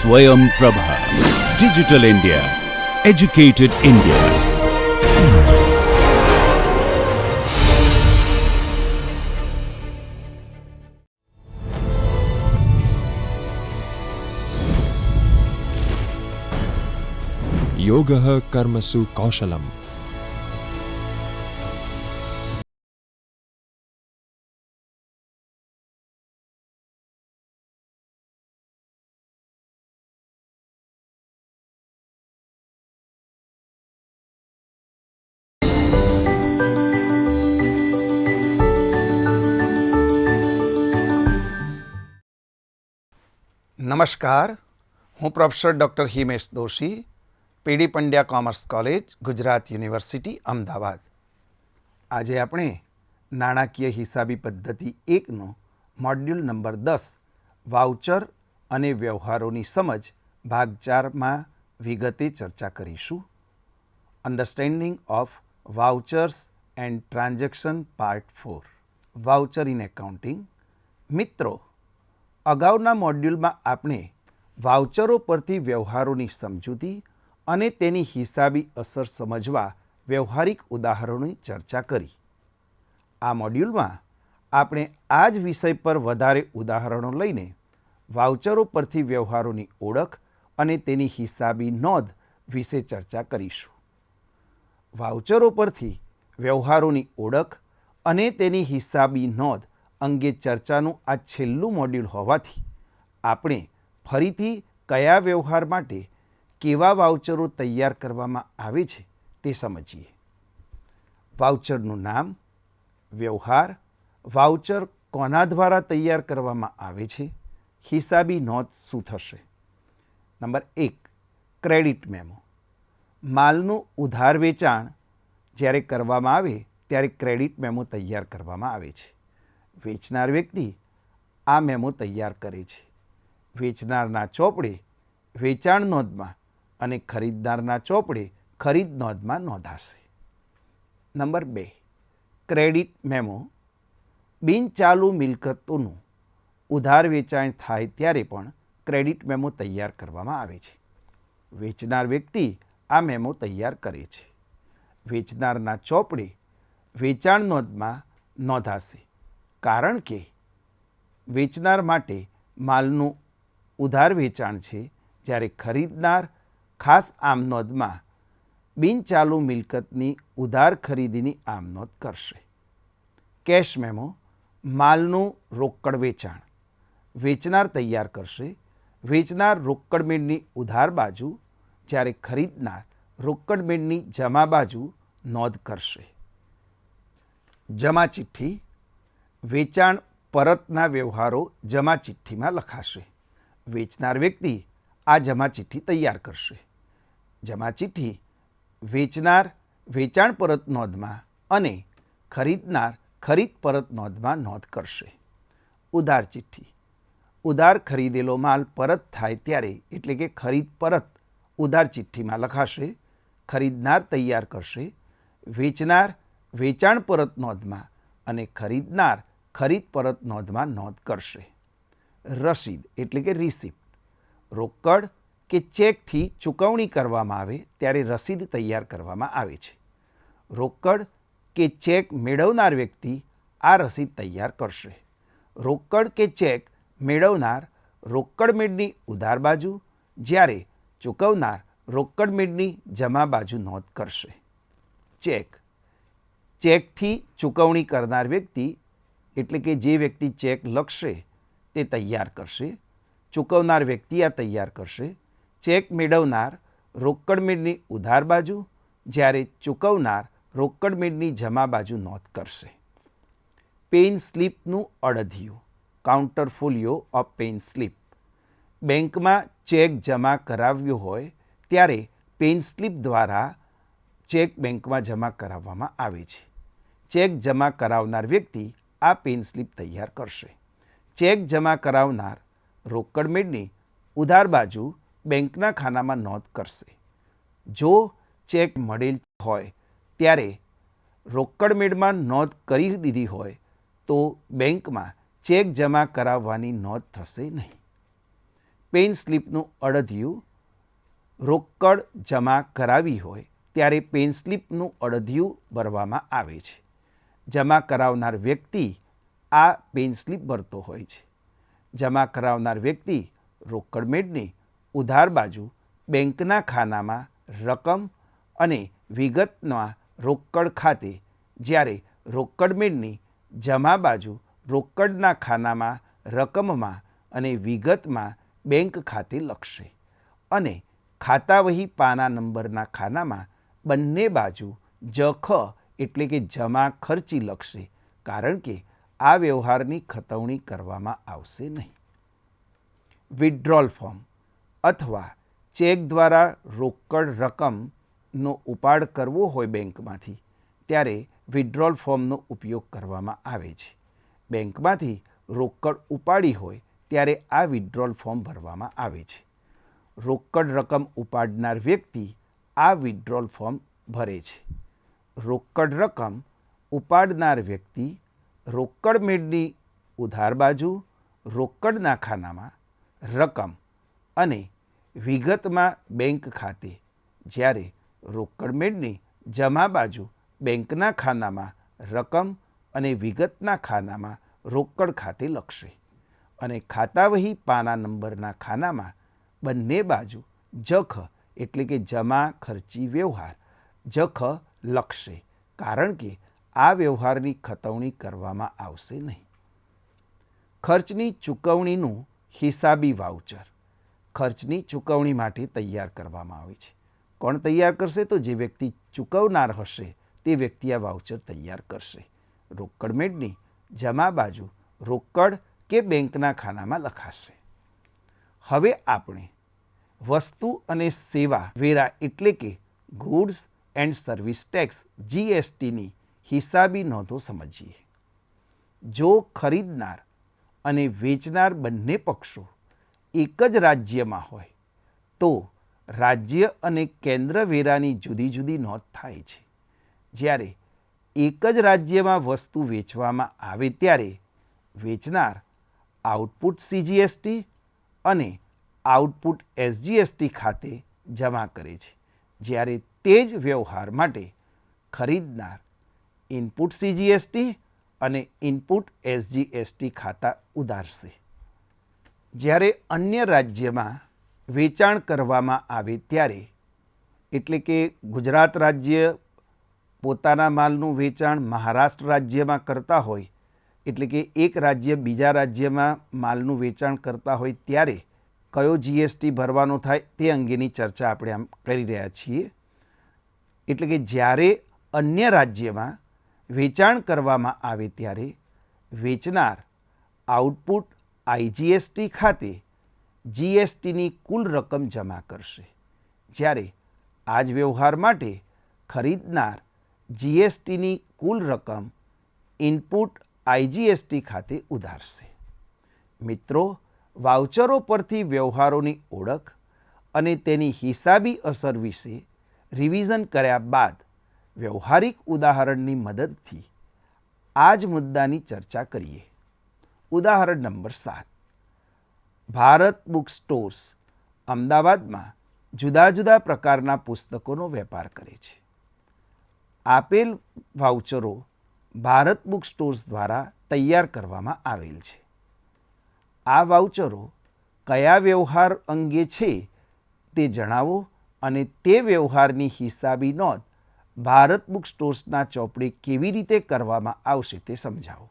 Swayam Prabha. Digital India. Educated India. योगः कर्मसु कौशलम्. નમસ્કાર, હું professor doctor Himesh Doshi, P D Pandya commerce college, Gujarat university, Ahmedabad. આજે આપણે નાણાકીય હિસાબી પદ્ધતિ 1નો મોડ્યુલ નંબર 10 વાઉચર અને વ્યવહારોની સમજ ભાગ 4માં વિગતે ચર્ચા કરીશું. Understanding of vouchers and transaction part 4. Voucher in accounting. મિત્રો, અગાઉના મોડ્યુલમાં આપણે વાઉચરો પરથી વ્યવહારોની સમજૂતી અને તેની હિસાબી અસર સમજવા વ્યવહારિક ઉદાહરણોની ચર્ચા કરી. આ મોડ્યુલમાં આપણે આ જ વિષય પર વધારે ઉદાહરણો લઈને વાઉચરો પરથી વ્યવહારોની ઓળખ અને તેની હિસાબી નોંધ વિશે ચર્ચા કરીશું. વાઉચરો પરથી વ્યવહારોની ઓળખ અને તેની હિસાબી નોંધ અંગે ચર્ચાનું આ છેલ્લું મોડ્યુલ હોવાથી આપણે ફરીથી કયા વ્યવહાર માટે કેવા વાઉચરો તૈયાર કરવામાં આવે છે તે સમજીએ. વાઉચરનું નામ, વ્યવહાર, વાઉચર કોના દ્વારા તૈયાર કરવામાં આવે છે, હિસાબી નોંધ શું થશે. Number 1, credit memo. માલનું ઉધાર વેચાણ જ્યારે કરવામાં આવે ત્યારે ક્રેડિટ મેમો તૈયાર કરવામાં આવે છે. વેચનાર વ્યક્તિ આ મેમો તૈયાર કરે છે. વેચનારના ચોપડે વેચાણ નોંધમાં અને ખરીદનારના ચોપડે ખરીદ નોંધમાં નોંધાશે. Number 2, credit memo. બિનચાલુ મિલકતોનું ઉધાર વેચાણ થાય ત્યારે પણ ક્રેડિટ મેમો તૈયાર કરવામાં આવે છે. વેચનાર વ્યક્તિ આ મેમો તૈયાર કરે છે. વેચનારના ચોપડે વેચાણ નોંધમાં નોંધાશે, કારણ કે વેચનાર માટે માલનું ઉધાર વેચાણ છે, જ્યારે ખરીદનાર ખાસ આમ નોંધમાં બિનચાલુ મિલકતની ઉધાર ખરીદીની આમ નોંધ કરશે. Cache memo. માલનું રોકડ વેચાણ વેચનાર તૈયાર કરશે. વેચનાર રોકડ મેળની ઉધાર બાજુ, જ્યારે ખરીદનાર રોકડ મેળની જમા બાજુ નોંધ કરશે. જમા ચિઠ્ઠી. વેચાણ પરતના વ્યવહારો જમા ચિઠ્ઠીમાં લખાશે. વેચનાર વ્યક્તિ આ જમા ચિઠ્ઠી તૈયાર કરશે. જમા ચિઠ્ઠી વેચનાર વેચાણ પરત નોંધમાં અને ખરીદનાર ખરીદ પરત નોંધમાં નોંધ કરશે. ઉધાર ચિઠ્ઠી. ઉધાર ખરીદેલો માલ પરત થાય ત્યારે, એટલે કે ખરીદ પરત ઉધાર ચિઠ્ઠીમાં લખાશે. ખરીદનાર તૈયાર કરશે. વેચનાર વેચાણ પરત નોંધમાં અને ખરીદનાર ખરીદ પરત નોંધમાં નોંધ કરશે. રસીદ એટલે કે રિસિપ્ટ. રોકડ કે ચેકથી ચૂકવણી કરવામાં આવે ત્યારે રસીદ તૈયાર કરવામાં આવે છે. રોકડ કે ચેક મેળવનાર વ્યક્તિ આ રસીદ તૈયાર કરશે. રોકડ કે ચેક મેળવનાર રોકડ મેળની ઉધાર બાજુ, જ્યારે ચૂકવનાર રોકડ મેળની જમા બાજુ નોંધ કરશે. ચેક. ચેકથી ચૂકવણી કરનાર વ્યક્તિ, એટલે કે જે વ્યક્તિ ચેક લખશે તે તૈયાર કરશે. ચૂકવનાર વ્યક્તિ આ તૈયાર કરશે. ચેક મેળવનાર રોકડ મેળની ઉધાર બાજુ, જ્યારે ચૂકવનાર રોકડ મેળની જમા બાજુ નોંધ કરશે. પેન સ્લીપનું અડધિયું. Counter folio of pay in slip. બેંકમાં ચેક જમા કરાવ્યો હોય ત્યારે પેન સ્લીપ દ્વારા ચેક બેંકમાં જમા કરાવવામાં આવે છે. ચેક જમા કરાવનાર વ્યક્તિ આ પેન સ્લીપ તૈયાર કરશે. ચેક જમા કરાવનાર રોકડ મેળની ઉધાર બાજુ બેંકના ખાનામાં નોંધ કરશે. જો ચેક મળેલ હોય ત્યારે રોકડ મેળમાં નોંધ કરી દીધી હોય તો બેંકમાં ચેક જમા કરાવવાની નોંધ થશે નહીં. પેન સ્લીપનું અડધિયું રોકડ જમા કરાવી હોય ત્યારે પેન સ્લીપનું અડધિયું ભરવામાં આવે છે. જમા કરાવનાર વ્યક્તિ આ પેન સ્લીપ ભરતો હોય છે. જમા કરાવનાર વ્યક્તિ રોકડ મેળની ઉધાર બાજુ બેંકના ખાનામાં રકમ અને વિગતમાં રોકડ ખાતે, જ્યારે રોકડ મેળની જમા બાજુ રોકડના ખાનામાં રકમમાં અને વિગતમાં બેંક ખાતે લખશે અને ખાતા વહી પાના નંબરના ખાનામાં બંને બાજુ જખ એટલે કે જમા ખર્ચી લખશે, કારણ કે આ વ્યવહારની ખતવણી કરવામાં આવશે નહીં. વિથડ્રોલ ફોર્મ અથવા ચેક દ્વારા રોકડ રકમનો ઉપાડ કરવો હોય બેંકમાંથી, ત્યારે વિથડ્રોલ ફોર્મનો ઉપયોગ કરવામાં આવે છે. બેંકમાંથી રોકડ ઉપાડી હોય ત્યારે આ વિથડ્રોલ ફોર્મ ભરવામાં આવે છે. રોકડ રકમ ઉપાડનાર વ્યક્તિ આ વિથડ્રોલ ફોર્મ ભરે છે. રોકડ રકમ ઉપાડનાર વ્યક્તિ રોકડ મેળની ઉધાર બાજુ રોકડના ખાનામાં રકમ અને વિગતમાં બેંક ખાતે, જ્યારે રોકડ મેળની જમા બાજુ બેંકના ખાનામાં રકમ અને વિગતના ખાનામાં રોકડ ખાતે લખશે અને ખાતા વહી પાના નંબરના ખાનામાં બંને બાજુ જખ એટલે કે જમા ખર્ચી વ્યવહાર જખ લખશે, કારણ કે આ વ્યવહારની ખતવણી કરવામાં આવશે નહીં. ખર્ચની ચૂકવણીનું હિસાબી વાઉચર ખર્ચની ચૂકવણી માટે તૈયાર કરવામાં આવે છે. કોણ તૈયાર કરશે? તો જે વ્યક્તિ ચૂકવનાર હશે તે વ્યક્તિ આ વાઉચર તૈયાર કરશે. રોકડ મેળની જમા બાજુ રોકડ કે બેંકના ખાનામાં લખાશે. હવે આપણે વસ્તુ અને સેવા વેરા એટલે કે ગુડ્સ એન્ડ સર્વિસ ટેક્સ GSTની હિસાબી નોંધો સમજીએ. જો ખરીદનાર અને વેચનાર બંને પક્ષો એક જ રાજ્યમાં હોય તો રાજ્ય અને કેન્દ્ર વેરાની જુદી જુદી નોંધ થાય છે. જ્યારે એક જ રાજ્યમાં વસ્તુ વેચવામાં આવે ત્યારે વેચનાર આઉટપુટ CGST અને આઉટપુટ SGST ખાતે જમા કરે છે, જ્યારે તે જ વ્યવહાર માટે ખરીદનાર ઇનપુટ CGST અને ઇનપુટ SGST ખાતા ઉધારશે. જ્યારે અન્ય રાજ્યમાં વેચાણ કરવામાં આવે ત્યારે, એટલે કે ગુજરાત રાજ્ય પોતાના માલનું વેચાણ મહારાષ્ટ્ર રાજ્યમાં કરતા હોય, એટલે કે એક રાજ્ય બીજા રાજ્યમાં માલનું વેચાણ કરતા હોય ત્યારે કયો GST ભરવાનો થાય તે અંગેની ચર્ચા આપણે આમ કરી રહ્યા છીએ. એટલે કે જ્યારે અન્ય રાજ્યમાં વેચાણ કરવામાં આવે ત્યારે વેચનાર આઉટપુટ IGST ખાતે GSTની કુલ રકમ જમા કરશે, જ્યારે આ જ વ્યવહાર માટે ખરીદનાર GSTની કુલ રકમ ઇનપુટ IGST ખાતે ઉધારશે. મિત્રો, વાઉચરો પરથી વ્યવહારોની ઓળખ અને તેની હિસાબી અસર વિશે રિવિઝન કર્યા બાદ વ્યવહારિક ઉદાહરણની મદદથી આ જ મુદ્દાની ચર્ચા કરીએ. ઉદાહરણ નંબર 7. ભારત બુક સ્ટોર્સ અમદાવાદમાં જુદા જુદા પ્રકારના પુસ્તકોનો વેપાર કરે છે. આપેલ વાઉચરો ભારત બુક સ્ટોર્સ દ્વારા તૈયાર કરવામાં આવેલ છે. આ વાઉચરો કયા વ્યવહાર અંગે છે તે જણાવો અને તે વ્યવહારની હિસાબી નોંધ ભારત બુક સ્ટોર્સના ચોપડે કેવી રીતે કરવામાં આવશે તે સમજાવો.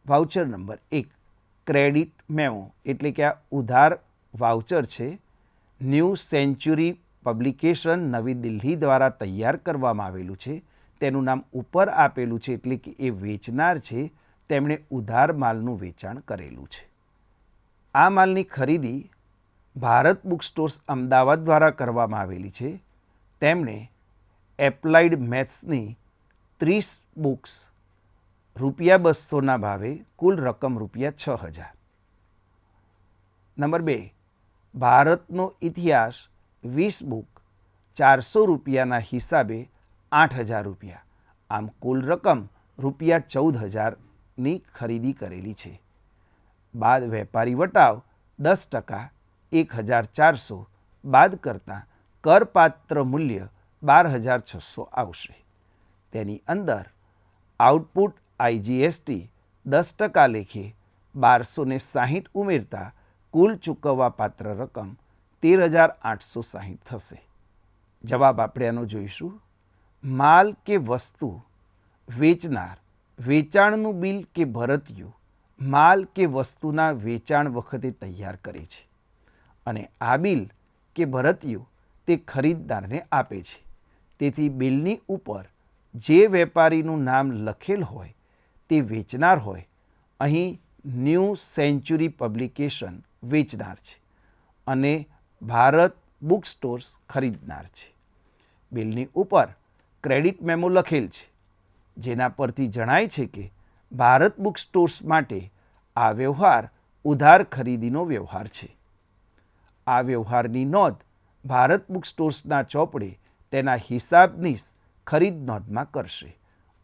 વાઉચર નંબર 1 ક્રેડિટ મેમો એટલે કે આ ઉધાર વાઉચર છે. ન્યૂ સેન્ચુરી પબ્લિકેશન નવી દિલ્હી દ્વારા તૈયાર કરવામાં આવેલું છે. તેનું નામ ઉપર આપેલું છે, એટલે કે એ વેચનાર છે તેમણે ઉધાર માલનું વેચાણ કરેલું છે. આ માલની ખરીદી ભારત બુક સ્ટોર્સ અમદાવાદ દ્વારા કરવામાં આવેલી છે. તેમણે એપ્લાઇડ મેથ્સની 30 બુક્સ ₹200ના ભાવે કુલ રકમ ₹6000. નંબર 2 ભારતનો ઇતિહાસ 20 બુક ₹400ના હિસાબે ₹8000. આમ કુલ રકમ ₹14000ની ખરીદી કરેલી છે. બાદ વેપારી વટાવ 10% 1400 બાદ કરતાં કરપાત્ર મૂલ્ય 12,600 આવશે. તેની અંદર આઉટપુટ આઈજીએસટી 10% લેખે 1260 ઉમેરતા કુલ ચૂકવવા પાત્ર રકમ 13,860 થશે. જવાબ આપણે આનો જોઈશું. માલ કે વસ્તુ વેચનાર વેચાણનું બિલ કે ભરતીયું માલ કે વસ્તુના વેચાણ વખતે તૈયાર કરે છે અને આ બિલ કે ભરતીયું તે ખરીદદારને આપે છે. તેથી બિલની ઉપર જે વેપારીનું નામ લખેલ હોય તે વેચનાર હોય. અહીં ન્યૂ સેન્ચુરી પબ્લિકેશન વેચનાર છે અને ભારત બુક સ્ટોર્સ ખરીદનાર છે. બિલની ઉપર ક્રેડિટ મેમો લખેલ છે, જેના પરથી જણાય છે કે ભારત બુક સ્ટોર્સ માટે આ વ્યવહાર ઉધાર ખરીદીનો વ્યવહાર છે. આ વ્યવહારની નોંધ ભારત બુક સ્ટોર્સના ચોપડે તેના હિસાબનીશ ખરીદ નોંધમાં કરશે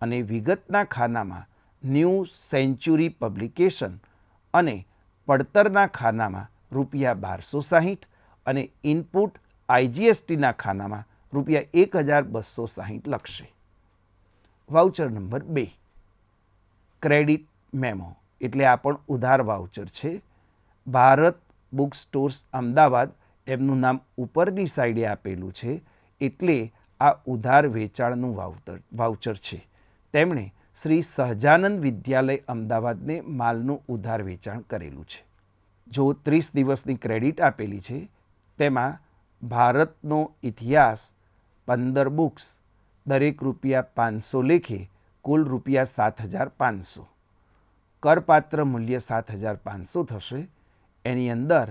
અને વિગતના ખાનામાં ન્યૂ સેન્ચુરી પબ્લિકેશન અને પડતરના ખાનામાં ₹1260 અને ઇનપુટ આઈજીએસટીના ખાનામાં ₹1260 લખશે. વાઉચર નંબર 2 ક્રેડિટ મેમો એટલે આ પણ ઉધાર વાઉચર છે. ભારત બુક સ્ટોર્સ અમદાવાદ એમનું નામ ઉપરની સાઈડે આપેલું છે એટલે આ ઉધાર વેચાણનું વાઉચર છે. તેમણે શ્રી સહજાનંદ વિદ્યાલય અમદાવાદને માલનું ઉધાર વેચાણ કરેલું છે. જો 30 દિવસની ક્રેડિટ આપેલી છે તેમાં ભારતનો ઇતિહાસ 15 બુક્સ દરેક ₹500 લેખે કુલ ₹7,500. કરપાત્ર મૂલ્ય 7,500 થશે. એની અંદર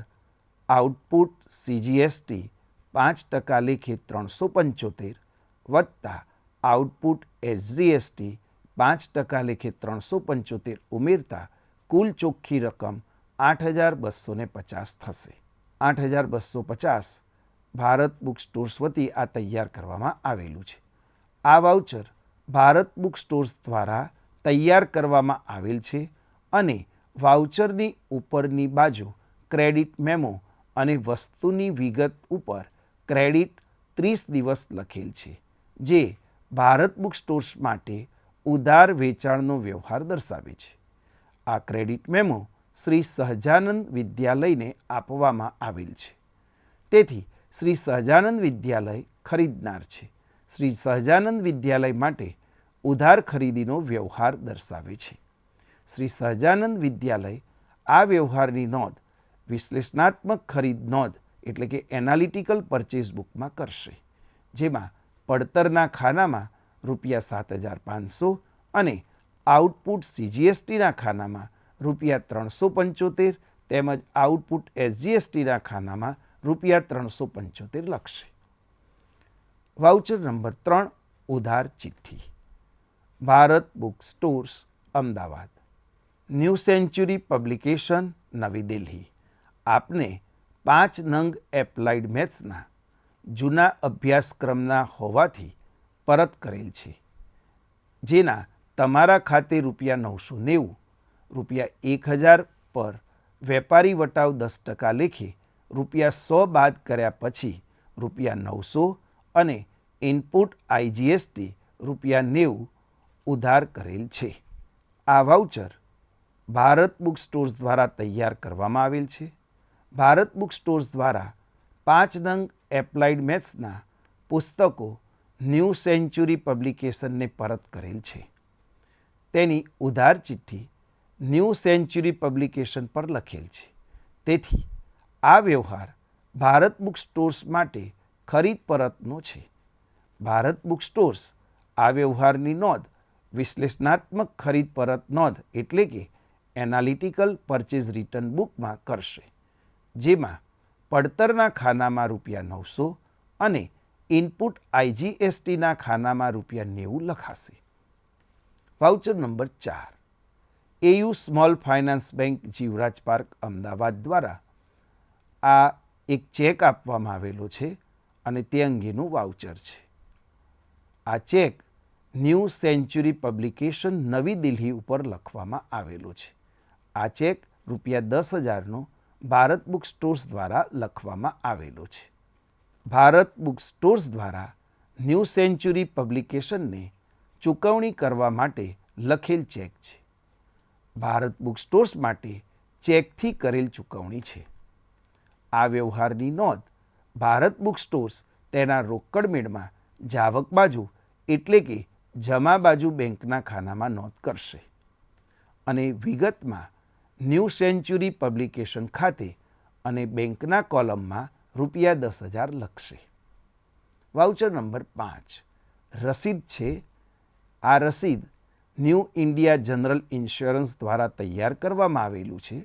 આઉટપુટ સીજીએસટી 5% લેખે 375 વત્તા આઉટપુટ એસજીએસટી 5% લેખે 375 ઉમેરતા કુલ ચોખ્ખી રકમ 8,250 થશે. 8,250 ભારત બુક સ્ટોર્સ વતી આ તૈયાર કરવામાં આવેલું છે. આ વાઉચર ભારત બુક સ્ટોર્સ દ્વારા તૈયાર કરવામાં આવેલ છે અને વાઉચરની ઉપરની બાજુ ક્રેડિટ મેમો અને વસ્તુની વિગત ઉપર ક્રેડિટ 30 દિવસ લખેલ છે, જે ભારત બુક સ્ટોર્સ માટે ઉધાર વેચાણનો વ્યવહાર દર્શાવે છે. આ ક્રેડિટ મેમો શ્રી સહજાનંદ વિદ્યાલયને આપવામાં આવેલ છે. તેથી શ્રી સહજાનંદ વિદ્યાલય ખરીદનાર છે. શ્રી સહજાનંદ વિદ્યાલય માટે ઉધાર ખરીદીનો વ્યવહાર દર્શાવે છે. શ્રી સહજાનંદ વિદ્યાલય આ વ્યવહારની નોંધ વિશ્લેષણાત્મક ખરીદ નોંધ એટલે કે એનાલિટિકલ પરચેઝ બુકમાં કરશે, જેમાં પડતરના ખાનામાં ₹7,500 અને આઉટપુટ સીજીએસટીના ખાનામાં ₹375 તેમજ આઉટપુટ એસજીએસટીના ખાનામાં ₹375 લખશે. વાઉચર નંબર 3 ઉધાર ચિઠ્ઠી. Bharat book stores Ahmedabad, new century publication નવી દિલ્હી આપને 5 નંગ એપ્લાઇડ મેથ્સના જૂના અભ્યાસક્રમના હોવાથી પરત કરેલ છે, જેના તમારા ખાતે ₹990, ₹1,000 પર વેપારી વટાવ 10% લેખે ₹100 બાદ કર્યા પછી ₹900 અને ઇનપુટ આઈજીએસટી ₹90 ઉધાર કરેલ છે. આ વાઉચર ભારત બુક સ્ટોર્સ દ્વારા તૈયાર કરવામાં આવેલ છે. ભારત બુક સ્ટોર્સ દ્વારા 5 નંગ એપ્લાઇડ મેથ્સના પુસ્તકો ન્યૂ સેન્ચુરી પબ્લિકેશનને પરત કરેલ છે. તેની ઉધાર ચિઠ્ઠી ન્યૂ સેન્ચુરી પબ્લિકેશન પર લખેલ છે. તેથી આ વ્યવહાર ભારત બુક સ્ટોર્સ માટે ખરીદ પરતનો છે. ભારત બુક સ્ટોર્સ આ વ્યવહારની નોંધ વિશ્લેષણાત્મક ખરીદ પરત નોંધ એટલે કે એનાલિટિકલ પરચેઝ રિટર્ન બુકમાં કરશે, જેમાં પડતરના ખાનામાં ₹900 અને ઇનપુટ આઈજીએસટીના ખાનામાં ₹90 લખાશે. Voucher number 4 AU small finance bank Jivraj park Ahmedabad દ્વારા આ એક ચેક આપવામાં આવેલો છે અને તે અંગેનું વાઉચર છે. આ ચેક ન્યૂ સેન્ચુરી પબ્લિકેશન નવી દિલ્હી ઉપર લખવામાં આવેલો છે. આ ચેક ₹10,000નો ભારત બુક સ્ટોર્સ દ્વારા લખવામાં આવેલો છે. ભારત બુક સ્ટોર્સ દ્વારા ન્યૂ સેન્ચુરી પબ્લિકેશનને ચૂકવણી કરવા માટે લખેલ ચેક છે. ભારત બુક સ્ટોર્સ માટે ચેકથી કરેલ ચૂકવણી છે. આ વ્યવહારની નોંધ ભારત બુક સ્ટોર્સ તેના રોકડ મેળમાં જાવક બાજુ એટલે કે જમા બાજુ બેંકના ખાનામાં નોંધ કરશે અને વિગતમાં ન્યૂ સેન્ચુરી પબ્લિકેશન ખાતે અને બેંકના કોલમમાં ₹10,000 લખશે. વાઉચર નંબર 5 રસીદ છે. આ રસીદ ન્યૂ ઇન્ડિયા જનરલ ઇન્સ્યોરન્સ દ્વારા તૈયાર કરવામાં આવેલું છે.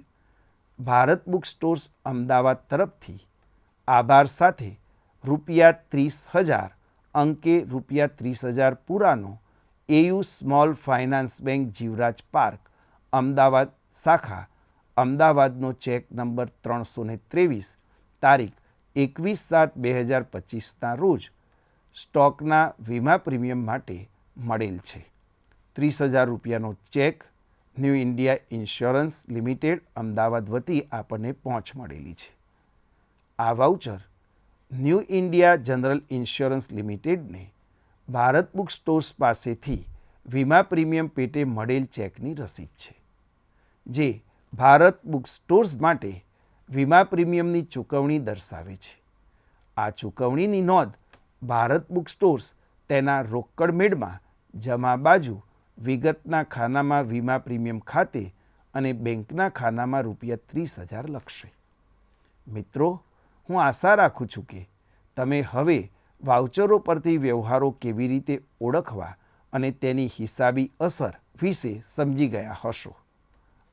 ભારત બુક સ્ટોર્સ અમદાવાદ તરફથી આભાર સાથે ₹30,000 અંકે ₹30,000 પૂરાનો AU small finance bank Jivraj park Ahmedabad શાખા અમદાવાદનો ચેક નંબર 323 તારીખ 21/7/2025ના રોજ સ્ટોકના વીમા પ્રીમિયમ માટે મળેલ છે. ₹30,000નો cheque New India Insurance Limited Ahmedabad વતી આપણને પહોંચ મળેલી છે. આ voucher New India General Insurance લિમિટેડને ભારત બુક સ્ટોર્સ પાસેથી વીમા પ્રીમિયમ પેટે મળેલ ચેકની રસીદ છે, જે ભારત બુક સ્ટોર્સ માટે વીમા પ્રીમિયમની ચૂકવણી દર્શાવે છે. આ ચૂકવણીની નોંધ ભારત બુક સ્ટોર્સ તેના રોકડ મેળમાં જમા બાજુ વિગતના ખાનામાં વીમા પ્રીમિયમ ખાતે અને બેંકના ખાનામાં ₹30,000 લખશે. મિત્રો, હું આશા રાખું છું કે તમે હવે વાઉચરો પરથી વ્યવહારો કેવી રીતે ઓળખવા અને તેની હિસાબી અસર વિશે સમજી ગયા હશો.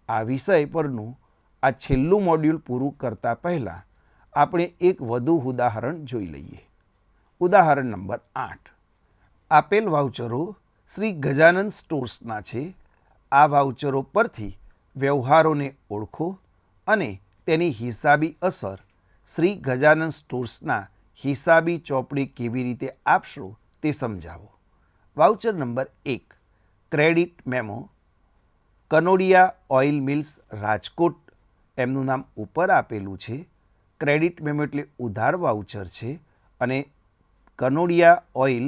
આ વિષય પરનું આ છેલ્લું મોડ્યુલ પૂરું કરતા પહેલાં આપણે એક વધુ ઉદાહરણ જોઈ લઈએ. ઉદાહરણ નંબર 8. આપેલ વાઉચરો શ્રી ગજાનંદ સ્ટોર્સના છે. આ વાઉચરો પરથી વ્યવહારોને ઓળખો અને તેની હિસાબી અસર શ્રી ગજાનંદ સ્ટોર્સના હિસાબી ચોપડી કેવી રીતે આપશો તે સમજાવો. Voucher number 1 credit memo. Kanodia oil mills Rajkot એમનું નામ ઉપર આપેલું છે. ક્રેડિટ મેમો એટલે ઉધાર વાઉચર છે અને કનોડિયા ઓઇલ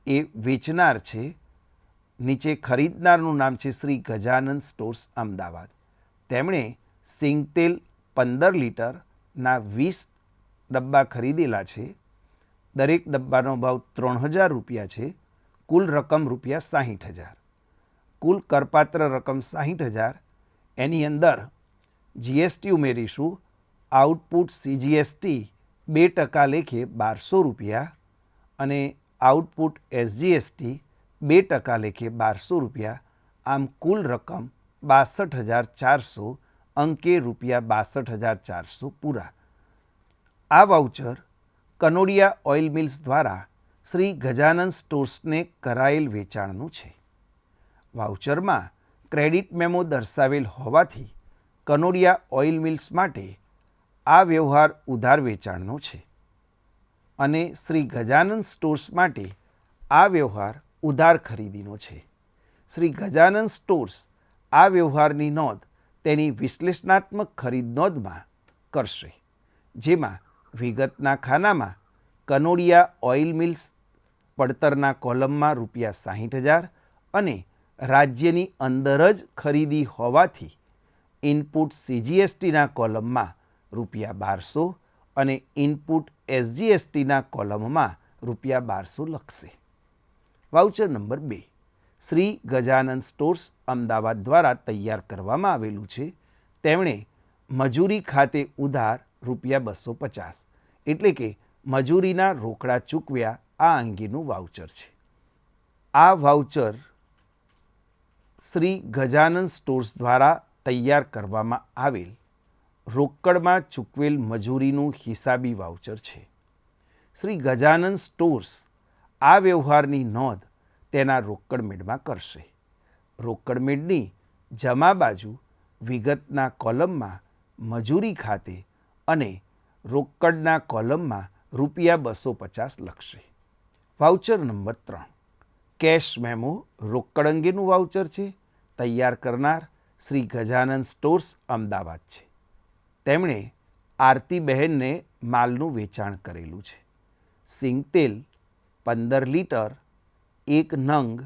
એ વેચનાર છે. નીચે ખરીદનારનું નામ છે શ્રી ગજાનંદ સ્ટોર્સ અમદાવાદ. તેમણે સિંગતેલ 15 લીટરના 20 ડબ્બા ખરીદેલા છે. દરેક ડબ્બાનો ભાવ ₹3,000 છે. કુલ રકમ ₹60,000. કુલ કરપાત્ર રકમ 60,000. એની અંદર જીએસટી ઉમેરીશું. આઉટપુટ સીજીએસટી 2% લેખે ₹1,200 અને આઉટપુટ એસજીએસટી 2% લેખે ₹1,200. આમ કુલ રકમ 62,400 અંકે ₹62,400 પૂરા. આ વાઉચર કનોડિયા ઓઇલ મિલ્સ દ્વારા શ્રી ગજાનંદ સ્ટોર્સને કરાયેલ વેચાણનું છે. વાઉચરમાં ક્રેડિટ મેમો દર્શાવેલ હોવાથી કનોડિયા ઓઇલ મિલ્સ માટે આ વ્યવહાર ઉધાર વેચાણનો છે અને શ્રી ગજાનંદ સ્ટોર્સ માટે આ વ્યવહાર ઉધાર ખરીદીનો છે. શ્રી ગજાનંદ સ્ટોર્સ આ વ્યવહારની નોંધ તેની વિશ્લેષણાત્મક ખરીદ નોંધમાં કરશે, જેમાં વિગતના ખાનામાં કનોડિયા ઓઇલ મિલ્સ પડતરના કોલમમાં ₹60,000 અને રાજ્યની અંદર જ ખરીદી હોવાથી ઇનપુટ સીજીએસટીના કોલમમાં ₹1,200 અને ઇનપુટ એસજીએસટીના કોલમમાં ₹1,200 લખશે. Voucher number 2 Shri Gajanand stores Ahmedabad દ્વારા તૈયાર કરવામાં આવેલું છે. તેમણે મજૂરી ખાતે ઉધાર ₹250 એટલે કે મજૂરીના રોકડા ચૂકવ્યા આ અંગેનું વાઉચર છે. આ વાઉચર શ્રી ગજાનંદ સ્ટોર્સ દ્વારા તૈયાર કરવામાં આવેલ રોકડમાં ચૂકવેલ મજૂરીનું હિસાબી વાઉચર છે. શ્રી ગજાનંદ સ્ટોર્સ આ વ્યવહારની નોંધ તેના રોકડ મેળમાં કરશે. રોકડ મેળની જમા બાજુ વિગતના કોલમમાં મજૂરી ખાતે અને રોકડના કોલમમાં ₹250 લખશે. વાઉચર નંબર 3 કેશ મેમો રોકડ અંગેનું વાઉચર છે. તૈયાર કરનાર શ્રી ગજાનંદ સ્ટોર્સ અમદાવાદ છે. તેમણે આરતીબહેનને માલનું વેચાણ કરેલું છે. સિંગતેલ 15 લીટર 1 નંગ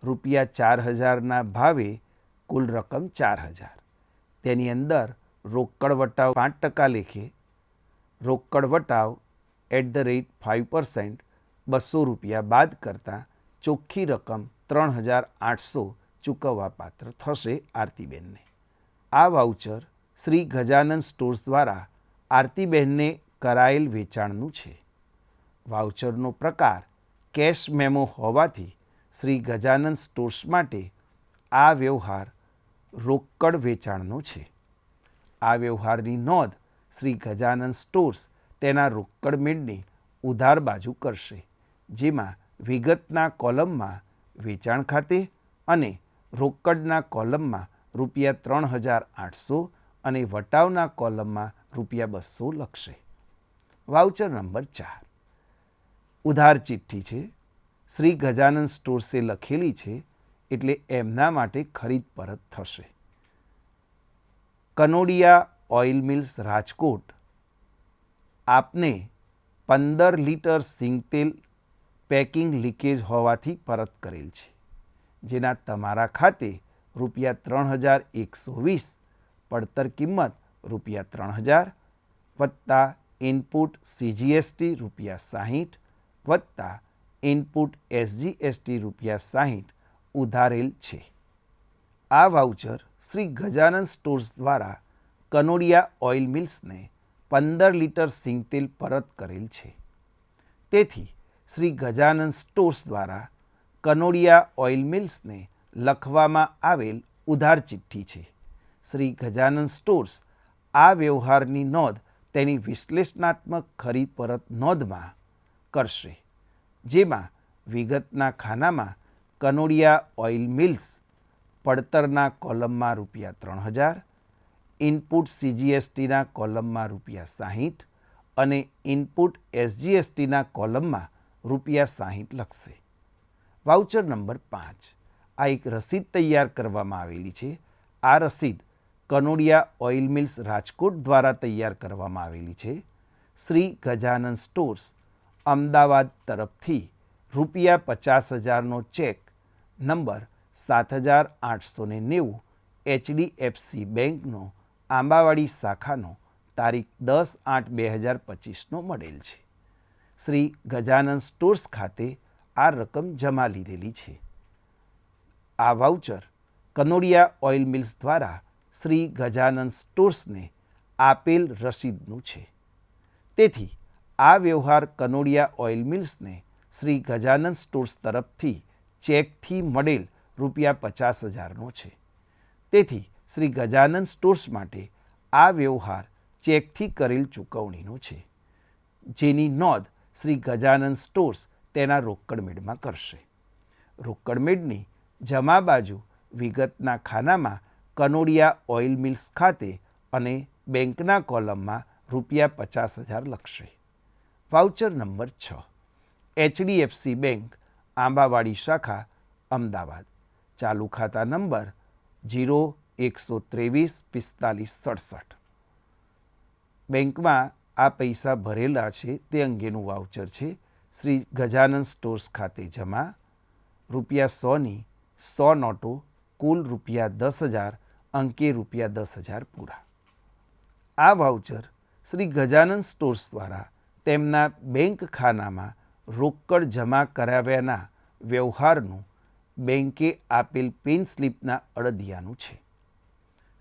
₹4000ના ભાવે કુલ રકમ 4000. તેની અંદર રોકડ વટાવ 5% લેખે, રોકડ વટાવ @5% ₹200 બાદ કરતાં ચોખ્ખી રકમ 3800 ચૂકવવા પાત્ર થશે આરતીબેનને. આ વાઉચર શ્રી ગજાનંદ સ્ટોર્સ દ્વારા આરતીબહેનને કરાયેલ વેચાણનું છે. વાઉચરનો પ્રકાર કેશ મેમો હોવાથી શ્રી ગજાનંદ સ્ટોર્સ માટે આ વ્યવહાર રોકડ વેચાણનો છે. આ વ્યવહારની નોંધ શ્રી ગજાનંદ સ્ટોર્સ તેના રોકડ મેળની ઉધાર બાજુ કરશે, જેમાં વિગતના કોલમમાં વેચાણ ખાતે અને રોકડના કોલમમાં ₹3800 અને વટાવના કોલમમાં ₹200 લખશે. વાઉચર નંબર 4 ઉધાર ચિઠ્ઠી છે. શ્રી ગજાનંદ સ્ટોર્સે લખેલી છે એટલે એમના માટે ખરીદ પરત થશે. કનોડિયા ઓઇલ મિલ્સ રાજકોટ આપને 15 લીટર સિંગતેલ પેકિંગ લીકેજ હોવાથી પરત કરેલ છે, જેના તમારા ખાતે ₹3120 પડતર કિંમત ₹3000 વત્તા ઇનપુટ CGST ₹60 વત્તા ઇનપુટ SGST ₹60 ઉધારેલ છે. આ વાઉચર શ્રી ગજાનંદ સ્ટોર્સ દ્વારા કનોડિયા ઓઇલ મિલ્સને 15 લીટર સિંગતેલ પરત કરેલ છે. તેથી શ્રી ગજાનંદ સ્ટોર્સ દ્વારા કનોડિયા ઓઇલ મિલ્સને લખવામાં આવેલ ઉધાર ચિઠ્ઠી છે. શ્રી ગજાનંદ સ્ટોર્સ આ વ્યવહારની નોંધ તેની વિશ્લેષણાત્મક ખરીદ પરત નોંધમાં કરશે, જેમાં વિગતના ખાનામાં કનોડિયા ઓઇલ મિલ્સ પડતરના કોલમમાં ₹3000, ઇનપુટ CGSTના કોલમમાં ₹60 અને ઇનપુટ SGSTના કોલમમાં ₹60 લખશે. વાઉચર નંબર 5 આ એક રસીદ તૈયાર કરવામાં આવેલી છે. આ રસીદ કનોડિયા ઓઇલ મિલ્સ રાજકોટ દ્વારા તૈયાર કરવામાં આવેલી છે. શ્રી ગજાનંદ સ્ટોર્સ અમદાવાદ તરફથી ₹50,000નો ચેક નંબર 7890 HDFC બેંકનો આંબાવાડી શાખાનો તારીખ 10/8/2025નો મળેલ છે. શ્રી ગજાનંદ સ્ટોર્સ ખાતે આ રકમ જમા લીધેલી છે. આ વાઉચર કનોડિયા ઓઇલ મિલ્સ દ્વારા શ્રી ગજાનંદ સ્ટોર્સને આપેલ રસીદનું છે. તેથી આ વ્યવહાર કનોડિયા ઓઇલ મિલ્સને શ્રી ગજાનંદ સ્ટોર્સ તરફથી ચેકથી મળેલ ₹50,000નો છે. તેથી શ્રી ગજાનંદ સ્ટોર્સ માટે આ વ્યવહાર ચેકથી કરેલ ચૂકવણીનો છે, જેની નોંધ શ્રી ગજાનંદ સ્ટોર્સ તેના રોકડ મેળમાં કરશે. રોકડ મેળની જમા બાજુ વિગતના ખાનામાં કનોડિયા ઓઇલ મિલ્સ ખાતે અને બેંકના કોલમમાં ₹50,000 લખશે. વાઉચર નંબર 6 HDFC બેંક આંબાવાડી શાખા અમદાવાદ, ચાલુ ખાતા નંબર 0123454767. બેંકમાં આ પૈસા ભરેલા છે તે અંગેનું વાઉચર છે. શ્રી ગજાનંદ સ્ટોર્સ ખાતે જમા ₹100ની 100 નોટો, કુલ ₹10,000, અંકે ₹10,000 પૂરા. આ વાઉચર શ્રી ગજાનંદ સ્ટોર્સ દ્વારા તેમના બેંક ખાનામાં રોકડ જમા કરાવ્યાના વ્યવહારનું બેંકે આપેલ પેન સ્લિપના અડદિયાનું છે.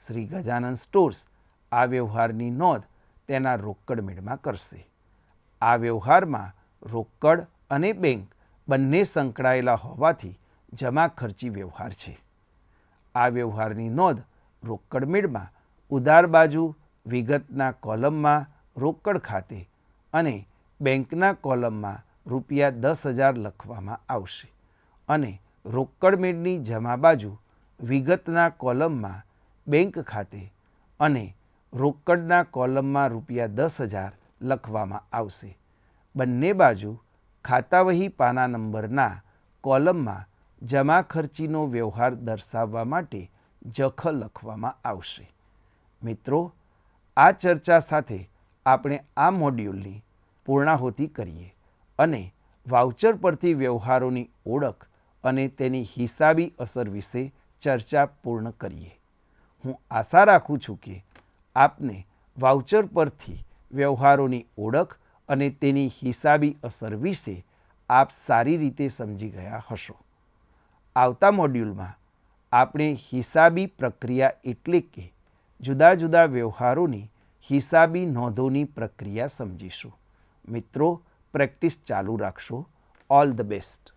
શ્રી ગજાનંદ સ્ટોર્સ આ વ્યવહારની નોંધ તેના રોકડ મેળમાં કરશે. આ વ્યવહારમાં રોકડ અને બેંક બંને સંકળાયેલા હોવાથી જમા ખર્ચી વ્યવહાર છે. આ વ્યવહારની નોંધ રોકડ મેળમાં ઉધાર બાજુ વિગતના કોલમમાં રોકડ ખાતે અને બેંકના કોલમમાં ₹10,000 લખવામાં આવશે અને રોકડ મેળની જમા બાજુ વિગતના કોલમમાં બેંક ખાતે અને રોકડના કોલમમાં ₹10,000 લખવામાં આવશે. બંને બાજુ ખાતાવહી પાના નંબરના કોલમમાં જમા ખર્ચીનો વ્યવહાર દર્શાવવા માટે જખ લખવામાં આવશે. મિત્રો, આ ચર્ચા સાથે આપણે આ મોડ્યુલની પૂર્ણાહુતિ કરીએ અને વાઉચર પરથી વ્યવહારોની ઓળખ અને તેની હિસાબી અસર વિશે ચર્ચા પૂર્ણ કરીએ. હું આશા રાખું છું કે આપને વાઉચર પરથી વ્યવહારોની ઓળખ અને તેની હિસાબી અસર વિશે આપ સારી રીતે સમજી ગયા હશો. આવતા મોડ્યુલમાં આપણે હિસાબી પ્રક્રિયા એટલે કે જુદા જુદા વ્યવહારોની હિસાબી નોંધોની પ્રક્રિયા સમજીશું. મિત્રો, પ્રેક્ટિસ ચાલુ રાખશો. All the best.